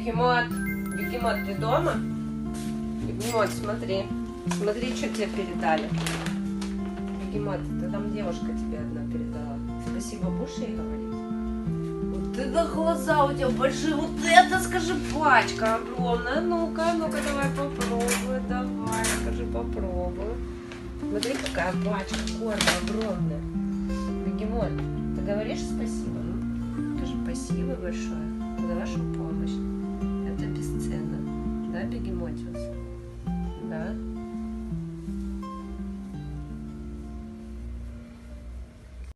Бегемот, Бегемот, ты дома? Бегемот, смотри. Смотри, что тебе передали. Бегемот, это там девушка тебе одна передала. Спасибо, будешь ей говорить? Вот это глаза у тебя большие. Вот это, скажи, пачка огромная. Ну-ка, ну-ка, давай попробуй. Давай, скажи, попробуй. Смотри, какая пачка корма огромная. Бегемот, ты говоришь спасибо? Ну, скажи спасибо большое за вашу помощь. Это бесценно. Да, Бегемотиус? Да?